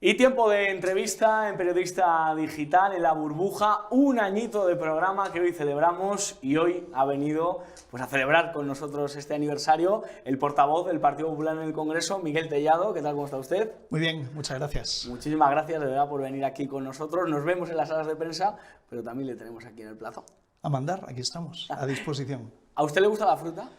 Y tiempo de entrevista en Periodista Digital, en La Burbuja, un añito de programa que hoy celebramos y hoy ha venido pues, a celebrar con nosotros este aniversario el portavoz del Partido Popular en el Congreso, Miguel Tellado. ¿Qué tal? ¿Cómo está usted? Muy bien, muchas gracias. Muchísimas gracias de verdad por venir aquí con nosotros. Nos vemos en las salas de prensa, pero también le tenemos aquí en el plazo. A mandar, aquí estamos, a disposición. ¿A usted le gusta la fruta?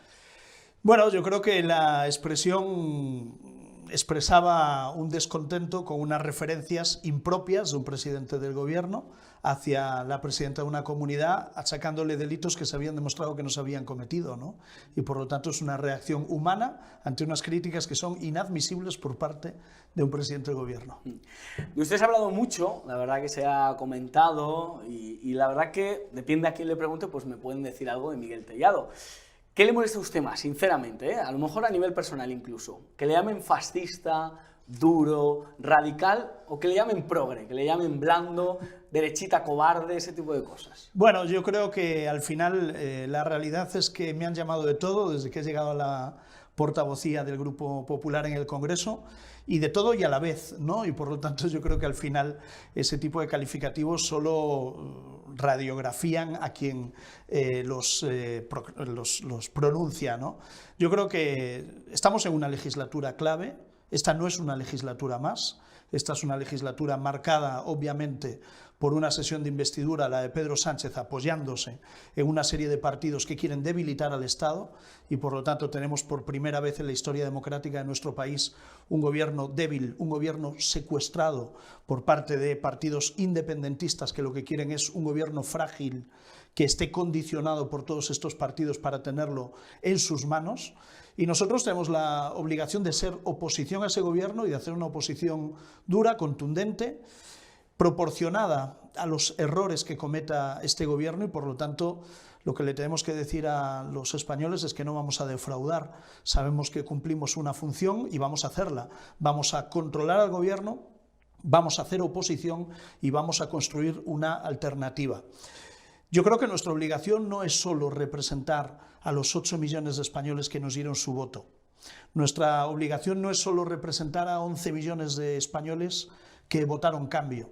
Bueno, yo creo que la expresión expresaba un descontento con unas referencias impropias de un presidente del gobierno hacia la presidenta de una comunidad, achacándole delitos que se habían demostrado que no se habían cometido, ¿no? Y por lo tanto es una reacción humana ante unas críticas que son inadmisibles por parte de un presidente del gobierno. De usted se ha hablado mucho, la verdad que se ha comentado y la verdad que, depende a quién le pregunte, pues me pueden decir algo de Miguel Tellado. ¿Qué le molesta a usted más, sinceramente? A lo mejor a nivel personal incluso. ¿Que le llamen fascista, duro, radical o que le llamen progre, que le llamen blando, derechita, cobarde, ese tipo de cosas? Bueno, yo creo que al final la realidad es que me han llamado de todo desde que he llegado a la portavocía del Grupo Popular en el Congreso, y de todo y a la vez, ¿no? Y por lo tanto yo creo que al final ese tipo de calificativos solo radiografían a quien los pronuncia, ¿no? Yo creo que estamos en una legislatura clave. Esta no es una legislatura más, esta es una legislatura marcada obviamente por una sesión de investidura, la de Pedro Sánchez, apoyándose en una serie de partidos que quieren debilitar al Estado, y por lo tanto tenemos por primera vez en la historia democrática de nuestro país un gobierno débil, un gobierno secuestrado por parte de partidos independentistas que lo que quieren es un gobierno frágil que esté condicionado por todos estos partidos para tenerlo en sus manos. Y nosotros tenemos la obligación de ser oposición a ese gobierno y de hacer una oposición dura, contundente, proporcionada a los errores que cometa este gobierno, y por lo tanto lo que le tenemos que decir a los españoles es que no vamos a defraudar. Sabemos que cumplimos una función y vamos a hacerla. Vamos a controlar al gobierno, vamos a hacer oposición y vamos a construir una alternativa. Yo creo que nuestra obligación no es solo representar a los 8 millones de españoles que nos dieron su voto. Nuestra obligación no es solo representar a 11 millones de españoles que votaron cambio.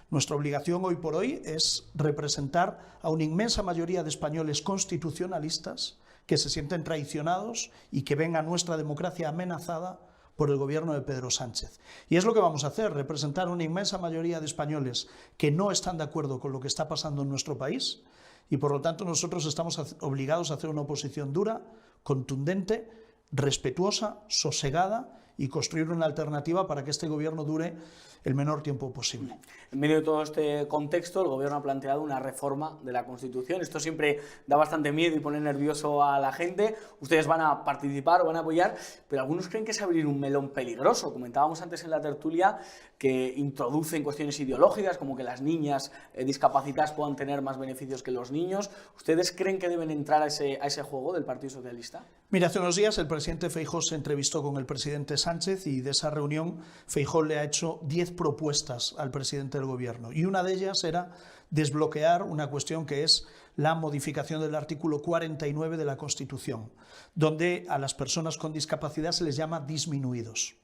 Nuestra obligación hoy por hoy es representar a una inmensa mayoría de españoles constitucionalistas que se sienten traicionados y que ven a nuestra democracia amenazada por el gobierno de Pedro Sánchez. Y es lo que vamos a hacer, representar a una inmensa mayoría de españoles que no están de acuerdo con lo que está pasando en nuestro país, y por lo tanto nosotros estamos obligados a hacer una oposición dura, contundente, respetuosa, sosegada, y construir una alternativa para que este gobierno dure el menor tiempo posible. En medio de todo este contexto, el gobierno ha planteado una reforma de la Constitución. Esto siempre da bastante miedo y pone nervioso a la gente. Ustedes van a participar o van a apoyar, pero algunos creen que es abrir un melón peligroso. Comentábamos antes en la tertulia que introducen cuestiones ideológicas, como que las niñas discapacitadas puedan tener más beneficios que los niños. ¿Ustedes creen que deben entrar a ese juego del Partido Socialista? Mira, hace unos días el presidente Feijóo se entrevistó con el presidente Sánchez, y de esa reunión Feijóo le ha hecho 10 propuestas al presidente del gobierno, y una de ellas era desbloquear una cuestión que es la modificación del artículo 49 de la Constitución, donde a las personas con discapacidad se les llama disminuidos.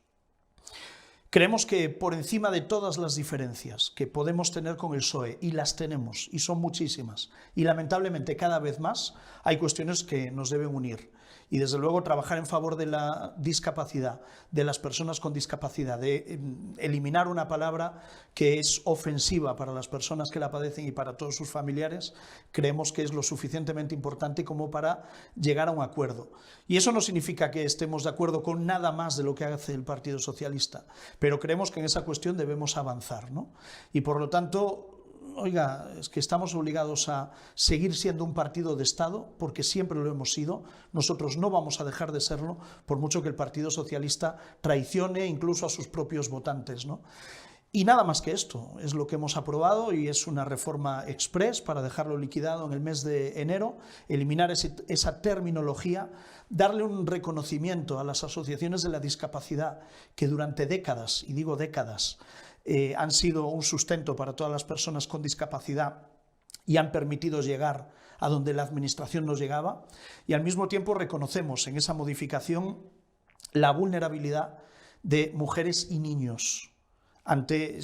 Creemos que por encima de todas las diferencias que podemos tener con el PSOE, y las tenemos, y son muchísimas, y lamentablemente cada vez más, hay cuestiones que nos deben unir. Y desde luego trabajar en favor de la discapacidad, de las personas con discapacidad, de eliminar una palabra que es ofensiva para las personas que la padecen y para todos sus familiares, creemos que es lo suficientemente importante como para llegar a un acuerdo. Y eso no significa que estemos de acuerdo con nada más de lo que hace el Partido Socialista, pero creemos que en esa cuestión debemos avanzar, ¿no? Y por lo tanto, oiga, es que estamos obligados a seguir siendo un partido de Estado, porque siempre lo hemos sido. Nosotros no vamos a dejar de serlo, por mucho que el Partido Socialista traicione incluso a sus propios votantes, ¿no? Y nada más que esto, es lo que hemos aprobado, y es una reforma express para dejarlo liquidado en el mes de enero, eliminar esa terminología, darle un reconocimiento a las asociaciones de la discapacidad que durante décadas, y digo décadas, han sido un sustento para todas las personas con discapacidad y han permitido llegar a donde la administración no llegaba, y al mismo tiempo reconocemos en esa modificación la vulnerabilidad de mujeres y niños ante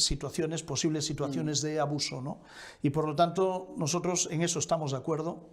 posibles situaciones de abuso, ¿no? Y por lo tanto, nosotros en eso estamos de acuerdo.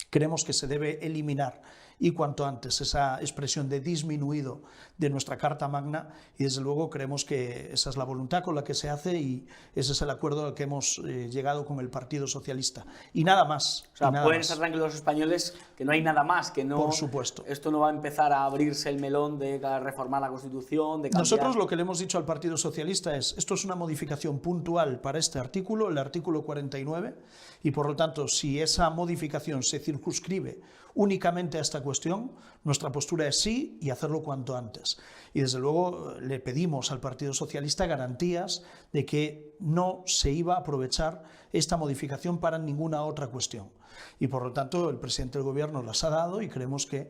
Creemos que se debe eliminar y cuanto antes esa expresión de disminuido de nuestra Carta Magna, y desde luego creemos que esa es la voluntad con la que se hace y ese es el acuerdo al que hemos llegado con el Partido Socialista. Y nada más. O sea, pueden estar tranquilos los españoles que no hay nada más, que no... Por supuesto. Esto no va a empezar a abrirse el melón de reformar la Constitución, de cambiar... Nosotros lo que le hemos dicho al Partido Socialista es, esto es una modificación puntual para este artículo, el artículo 49, y por lo tanto, si esa modificación se circunscribe únicamente a esta cuestión, nuestra postura es sí y hacerlo cuanto antes. Y desde luego le pedimos al Partido Socialista garantías de que no se iba a aprovechar esta modificación para ninguna otra cuestión. Y por lo tanto el presidente del Gobierno las ha dado y creemos que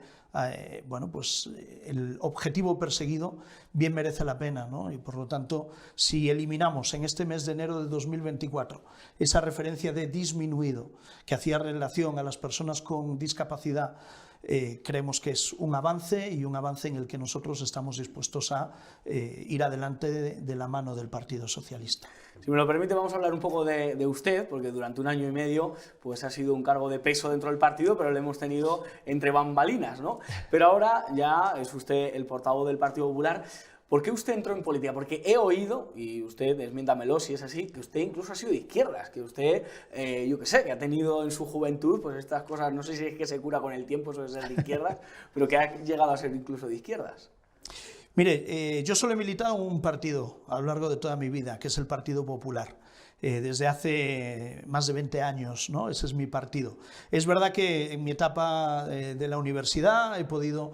bueno, pues el objetivo perseguido bien merece la pena, ¿no? Y por lo tanto, si eliminamos en este mes de enero de 2024 esa referencia de disminuido que hacía relación a las personas con discapacidad, creemos que es un avance y un avance en el que nosotros estamos dispuestos a ir adelante de la mano del Partido Socialista. Si me lo permite, vamos a hablar un poco de usted, porque durante 1 año y medio pues ha sido un cargo de peso dentro del partido, pero lo hemos tenido entre bambalinas, ¿no? Pero ahora ya es usted el portavoz del Partido Popular. ¿Por qué usted entró en política? Porque he oído, y usted desmiéntamelo si es así, que usted incluso ha sido de izquierdas, que usted, yo qué sé, que ha tenido en su juventud, pues estas cosas, no sé si es que se cura con el tiempo eso de ser de izquierdas, pero que ha llegado a ser incluso de izquierdas. Mire, yo solo he militado en un partido a lo largo de toda mi vida, que es el Partido Popular. Desde hace más de 20 años, ¿no? Ese es mi partido. Es verdad que en mi etapa de la universidad he podido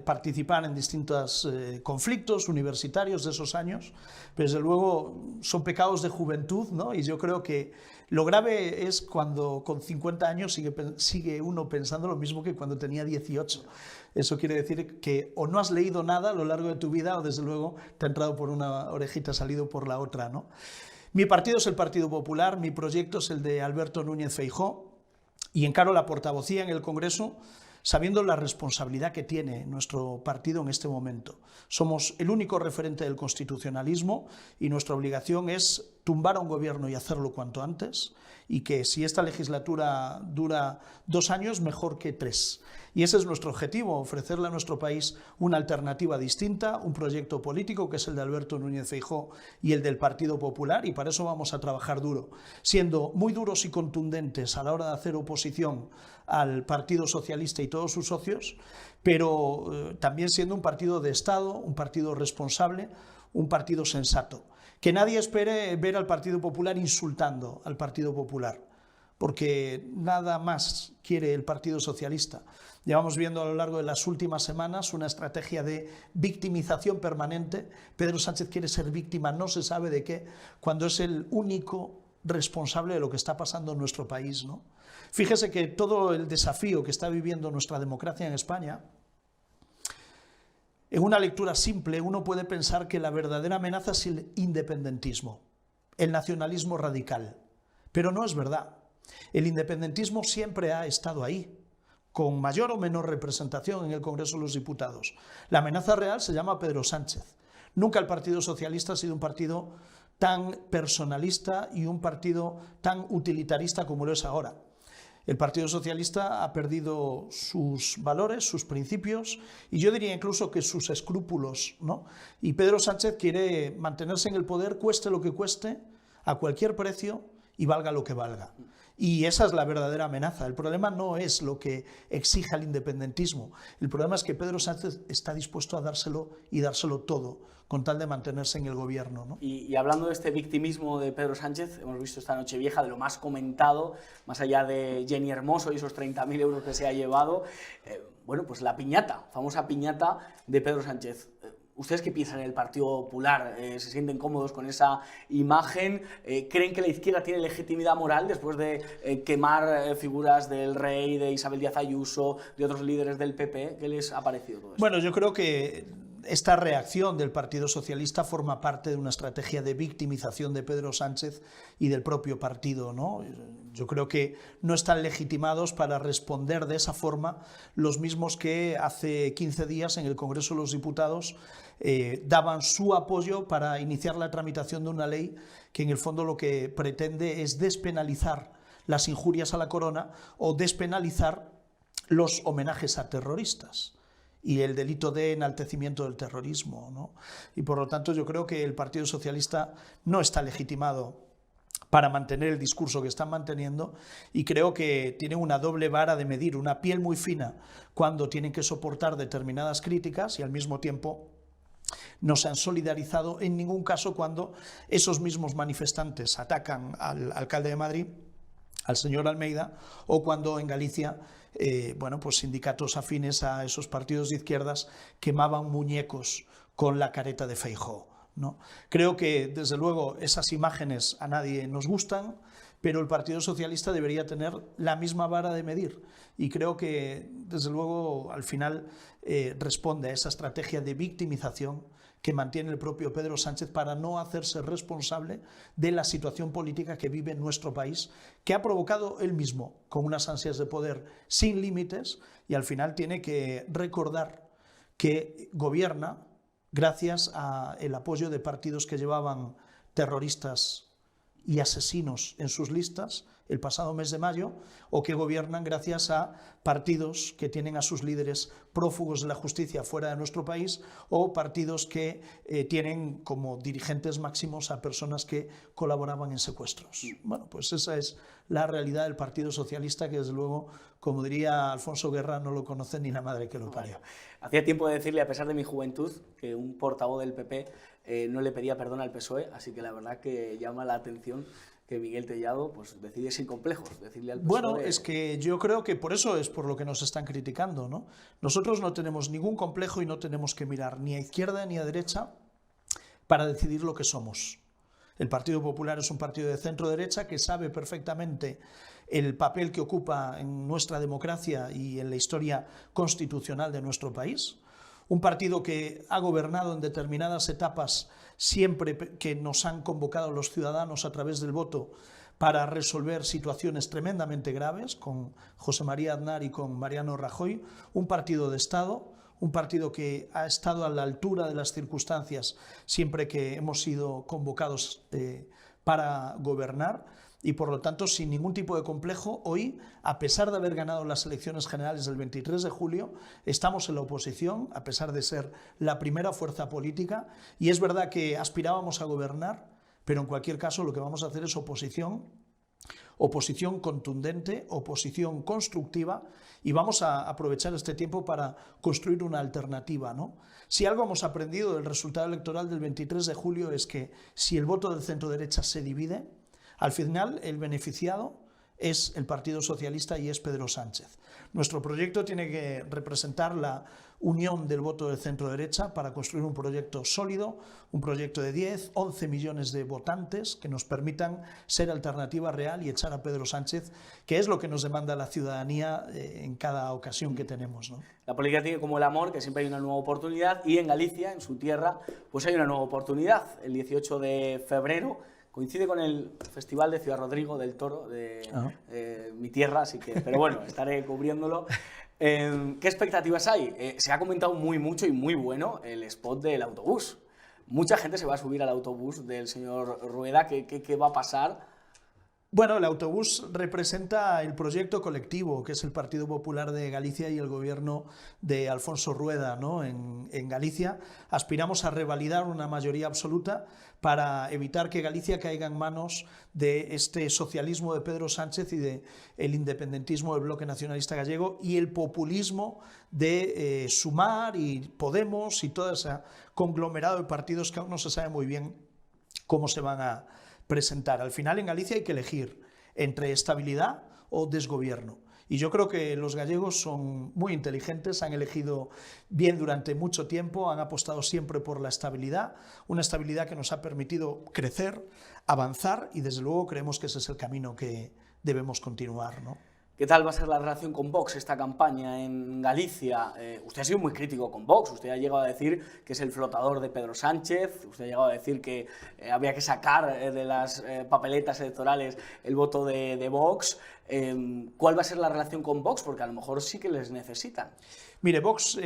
participar en distintos conflictos universitarios de esos años, pero desde luego son pecados de juventud, ¿no? Y yo creo que lo grave es cuando con 50 años sigue uno pensando lo mismo que cuando tenía 18. Eso quiere decir que o no has leído nada a lo largo de tu vida o desde luego te ha entrado por una orejita, salido por la otra, ¿no? Mi partido es el Partido Popular, mi proyecto es el de Alberto Núñez Feijóo y encaro la portavocía en el Congreso sabiendo la responsabilidad que tiene nuestro partido en este momento. Somos el único referente del constitucionalismo y nuestra obligación es tumbar a un gobierno y hacerlo cuanto antes, y que si esta legislatura dura 2 años, mejor que 3. Y ese es nuestro objetivo, ofrecerle a nuestro país una alternativa distinta, un proyecto político que es el de Alberto Núñez Feijóo y el del Partido Popular, y para eso vamos a trabajar duro, siendo muy duros y contundentes a la hora de hacer oposición al Partido Socialista y todos sus socios, pero también siendo un partido de Estado, un partido responsable, un partido sensato. Que nadie espere ver al Partido Popular insultando al Partido Popular, porque nada más quiere el Partido Socialista. Llevamos viendo a lo largo de las últimas semanas una estrategia de victimización permanente. Pedro Sánchez quiere ser víctima, no se sabe de qué, cuando es el único responsable de lo que está pasando en nuestro país, ¿no? Fíjese que todo el desafío que está viviendo nuestra democracia en España, en una lectura simple uno puede pensar que la verdadera amenaza es el independentismo, el nacionalismo radical, pero no es verdad. El independentismo siempre ha estado ahí, con mayor o menor representación en el Congreso de los Diputados. La amenaza real se llama Pedro Sánchez. Nunca el Partido Socialista ha sido un partido tan personalista y un partido tan utilitarista como lo es ahora. El Partido Socialista ha perdido sus valores, sus principios y yo diría incluso que sus escrúpulos, ¿no? Y Pedro Sánchez quiere mantenerse en el poder, cueste lo que cueste, a cualquier precio y valga lo que valga. Y esa es la verdadera amenaza. El problema no es lo que exija el independentismo. El problema es que Pedro Sánchez está dispuesto a dárselo y dárselo todo, con tal de mantenerse en el gobierno, ¿no? Y hablando de este victimismo de Pedro Sánchez, hemos visto esta Nochevieja de lo más comentado, más allá de Jenny Hermoso y esos 30.000 euros que se ha llevado, bueno, pues la piñata, famosa piñata de Pedro Sánchez. ¿Ustedes qué piensan en el Partido Popular? ¿Se sienten cómodos con esa imagen? ¿Creen que la izquierda tiene legitimidad moral después de quemar figuras del rey, de Isabel Díaz Ayuso, de otros líderes del PP? ¿Qué les ha parecido todo esto? Bueno, yo creo que esta reacción del Partido Socialista forma parte de una estrategia de victimización de Pedro Sánchez y del propio partido, ¿no? Yo creo que no están legitimados para responder de esa forma los mismos que hace 15 días en el Congreso de los Diputados daban su apoyo para iniciar la tramitación de una ley que en el fondo lo que pretende es despenalizar las injurias a la corona o despenalizar los homenajes a terroristas y el delito de enaltecimiento del terrorismo, ¿no? Y por lo tanto yo creo que el Partido Socialista no está legitimado para mantener el discurso que están manteniendo y creo que tienen una doble vara de medir, una piel muy fina cuando tienen que soportar determinadas críticas y al mismo tiempo no se han solidarizado en ningún caso cuando esos mismos manifestantes atacan al alcalde de Madrid, al señor Almeida, o cuando en Galicia bueno, pues sindicatos afines a esos partidos de izquierdas quemaban muñecos con la careta de Feijóo, ¿no? Creo que desde luego esas imágenes a nadie nos gustan, pero el Partido Socialista debería tener la misma vara de medir y creo que desde luego al final responde a esa estrategia de victimización que mantiene el propio Pedro Sánchez para no hacerse responsable de la situación política que vive nuestro país, que ha provocado él mismo con unas ansias de poder sin límites y al final tiene que recordar que gobierna gracias al apoyo de partidos que llevaban terroristas y asesinos en sus listas el pasado mes de mayo, o que gobiernan gracias a partidos que tienen a sus líderes prófugos de la justicia fuera de nuestro país, o partidos que tienen como dirigentes máximos a personas que colaboraban en secuestros. Bueno, pues esa es la realidad del Partido Socialista, que desde luego, como diría Alfonso Guerra, no lo conoce ni la madre que lo parió. Hacía tiempo de decirle, a pesar de mi juventud, que un portavoz del PP no le pedía perdón al PSOE, así que la verdad que llama la atención que Miguel Tellado pues decide sin complejos decirle al PSOE... Bueno, es que yo creo que por eso es por lo que nos están criticando, ¿no? Nosotros no tenemos ningún complejo y no tenemos que mirar ni a izquierda ni a derecha para decidir lo que somos. El Partido Popular es un partido de centro-derecha que sabe perfectamente el papel que ocupa en nuestra democracia y en la historia constitucional de nuestro país. Un partido que ha gobernado en determinadas etapas siempre que nos han convocado los ciudadanos a través del voto para resolver situaciones tremendamente graves, con José María Aznar y con Mariano Rajoy, un partido de Estado, un partido que ha estado a la altura de las circunstancias siempre que hemos sido convocados para gobernar. Y por lo tanto, sin ningún tipo de complejo, hoy, a pesar de haber ganado las elecciones generales del 23 de julio, estamos en la oposición, a pesar de ser la primera fuerza política, y es verdad que aspirábamos a gobernar, pero en cualquier caso lo que vamos a hacer es oposición contundente, oposición constructiva, y vamos a aprovechar este tiempo para construir una alternativa, ¿no? Si algo hemos aprendido del resultado electoral del 23 de julio es que si el voto del centro-derecha se divide, al final, el beneficiado es el Partido Socialista y es Pedro Sánchez. Nuestro proyecto tiene que representar la unión del voto de centro-derecha para construir un proyecto sólido, un proyecto de 10, 11 millones de votantes que nos permitan ser alternativa real y echar a Pedro Sánchez, que es lo que nos demanda la ciudadanía en cada ocasión que tenemos, ¿no? La política tiene como el amor, que siempre hay una nueva oportunidad, y en Galicia, en su tierra, pues hay una nueva oportunidad. El 18 de febrero coincide con el Festival de Ciudad Rodrigo del Toro, de mi tierra, así que, pero bueno, estaré cubriéndolo. ¿Qué expectativas hay? Se ha comentado mucho y muy bueno el spot del autobús. Mucha gente se va a subir al autobús del señor Rueda. ¿Qué va a pasar? Bueno, el autobús representa el proyecto colectivo, que es el Partido Popular de Galicia y el gobierno de Alfonso Rueda, ¿no? En Galicia aspiramos a revalidar una mayoría absoluta para evitar que Galicia caiga en manos de este socialismo de Pedro Sánchez y del independentismo del Bloque Nacionalista Gallego y el populismo de Sumar y Podemos y todo ese conglomerado de partidos que aún no se sabe muy bien cómo se van a presentar. Al final en Galicia hay que elegir entre estabilidad o desgobierno. Y yo creo que los gallegos son muy inteligentes, han elegido bien durante mucho tiempo, han apostado siempre por la estabilidad, una estabilidad que nos ha permitido crecer, avanzar y desde luego creemos que ese es el camino que debemos continuar, ¿no? ¿Qué tal va a ser la relación con Vox esta campaña en Galicia? Usted ha sido muy crítico con Vox, usted ha llegado a decir que es el flotador de Pedro Sánchez, usted ha llegado a decir que habría que sacar de las papeletas electorales el voto de Vox. ¿Cuál va a ser la relación con Vox? Porque a lo mejor sí que les necesitan. Mire, Vox,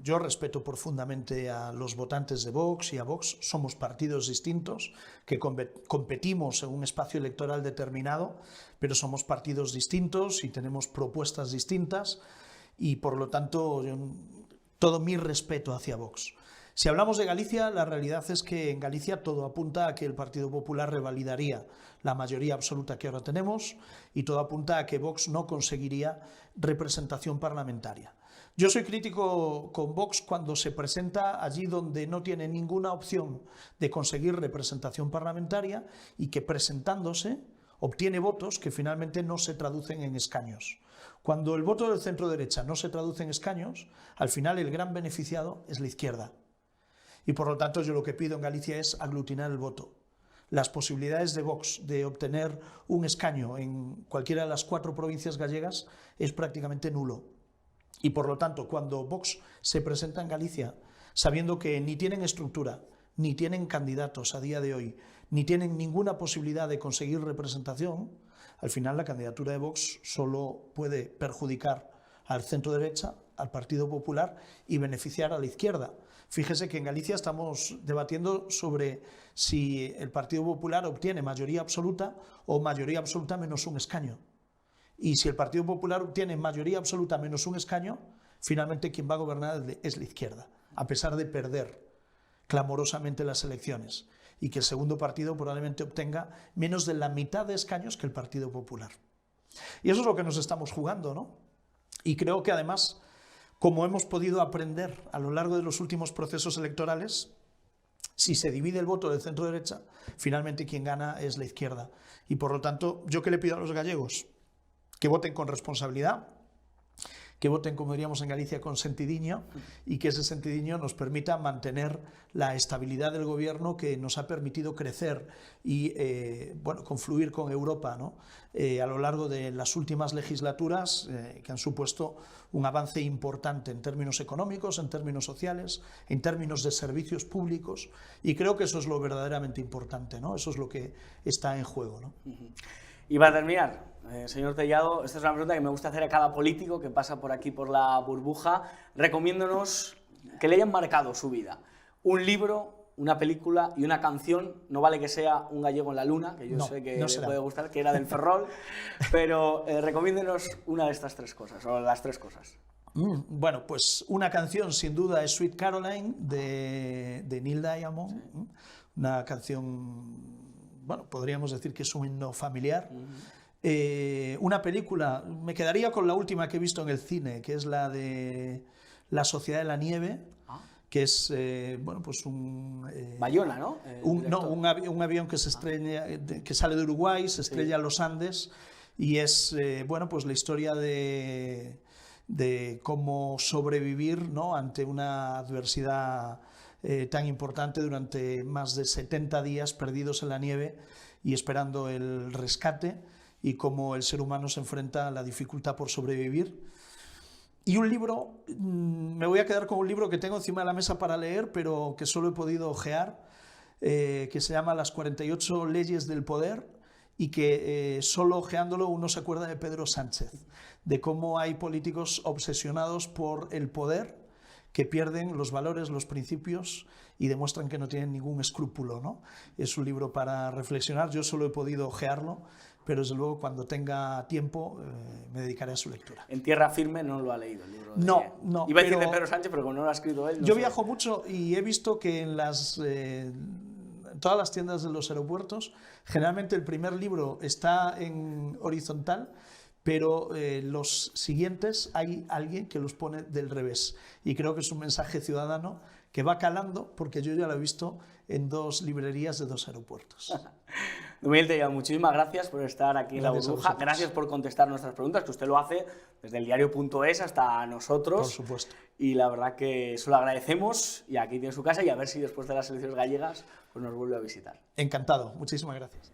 yo respeto profundamente a los votantes de Vox y a Vox. Somos partidos distintos que competimos en un espacio electoral determinado, pero somos partidos distintos y tenemos propuestas distintas y, por lo tanto, todo mi respeto hacia Vox. Si hablamos de Galicia, la realidad es que en Galicia todo apunta a que el Partido Popular revalidaría la mayoría absoluta que ahora tenemos y todo apunta a que Vox no conseguiría representación parlamentaria. Yo soy crítico con Vox cuando se presenta allí donde no tiene ninguna opción de conseguir representación parlamentaria y que presentándose obtiene votos que finalmente no se traducen en escaños. Cuando el voto del centro derecha no se traduce en escaños, al final el gran beneficiado es la izquierda. Y por lo tanto yo lo que pido en Galicia es aglutinar el voto. Las posibilidades de Vox de obtener un escaño en cualquiera de las 4 provincias gallegas es prácticamente nulo. Y por lo tanto, cuando Vox se presenta en Galicia, sabiendo que ni tienen estructura, ni tienen candidatos a día de hoy, ni tienen ninguna posibilidad de conseguir representación, al final la candidatura de Vox solo puede perjudicar al centro derecha, al Partido Popular y beneficiar a la izquierda. Fíjese que en Galicia estamos debatiendo sobre si el Partido Popular obtiene mayoría absoluta o mayoría absoluta menos un escaño. Y si el Partido Popular obtiene mayoría absoluta menos un escaño, finalmente quien va a gobernar es la izquierda, a pesar de perder clamorosamente las elecciones, y que el segundo partido probablemente obtenga menos de la mitad de escaños que el Partido Popular. Y eso es lo que nos estamos jugando, ¿no? Y creo que además, como hemos podido aprender a lo largo de los últimos procesos electorales, si se divide el voto del centro-derecha, finalmente quien gana es la izquierda. Y por lo tanto, ¿yo qué le pido a los gallegos? Que voten con responsabilidad, que voten, como diríamos en Galicia, con sentidiño, y que ese sentidiño nos permita mantener la estabilidad del gobierno que nos ha permitido crecer y confluir con Europa, ¿no? A lo largo de las últimas legislaturas que han supuesto un avance importante en términos económicos, en términos sociales, en términos de servicios públicos, y creo que eso es lo verdaderamente importante, ¿no? Eso es lo que está en juego, ¿no? Y para terminar, señor Tellado, esta es una pregunta que me gusta hacer a cada político que pasa por aquí por la burbuja. Recomiéndonos que le hayan marcado su vida. Un libro, una película y una canción. No vale que sea Un gallego en la luna, que yo sé que le puede gustar, que era del Ferrol, pero recomiéndenos una de estas 3 cosas, o las 3 cosas. Bueno, pues una canción sin duda es Sweet Caroline de Neil Diamond, sí. Una canción... Bueno, podríamos decir que es un himno familiar. Una película, me quedaría con la última que he visto en el cine, que es la de La Sociedad de la Nieve, que es, pues un... Bayona, ¿no? Un avión que se estrella, que sale de Uruguay, se estrella en los Andes, y es, pues la historia de cómo sobrevivir, ¿no?, ante una adversidad tan importante durante más de 70 días perdidos en la nieve y esperando el rescate, y cómo el ser humano se enfrenta a la dificultad por sobrevivir. Y un libro, me voy a quedar con un libro que tengo encima de la mesa para leer, pero que solo he podido ojear, que se llama Las 48 leyes del poder, y que solo ojeándolo uno se acuerda de Pedro Sánchez, de cómo hay políticos obsesionados por el poder, que pierden los valores, los principios y demuestran que no tienen ningún escrúpulo, ¿no? Es un libro para reflexionar, yo solo he podido ojearlo, pero desde luego cuando tenga tiempo me dedicaré a su lectura. En tierra firme no lo ha leído el libro. No. Iba a decir de Pedro Sánchez, pero como no lo ha escrito él... Yo viajo mucho y he visto que en todas las tiendas de los aeropuertos, generalmente el primer libro está en horizontal, pero los siguientes hay alguien que los pone del revés. Y creo que es un mensaje ciudadano que va calando, porque yo ya lo he visto en 2 librerías de 2 aeropuertos. Don Miguel Tellado, muchísimas gracias por estar aquí en la burbuja. Gracias por contestar nuestras preguntas, que usted lo hace desde el diario.es hasta nosotros. Por supuesto. Y la verdad que eso lo agradecemos, y aquí tiene su casa, y a ver si después de las elecciones gallegas pues nos vuelve a visitar. Encantado, muchísimas gracias.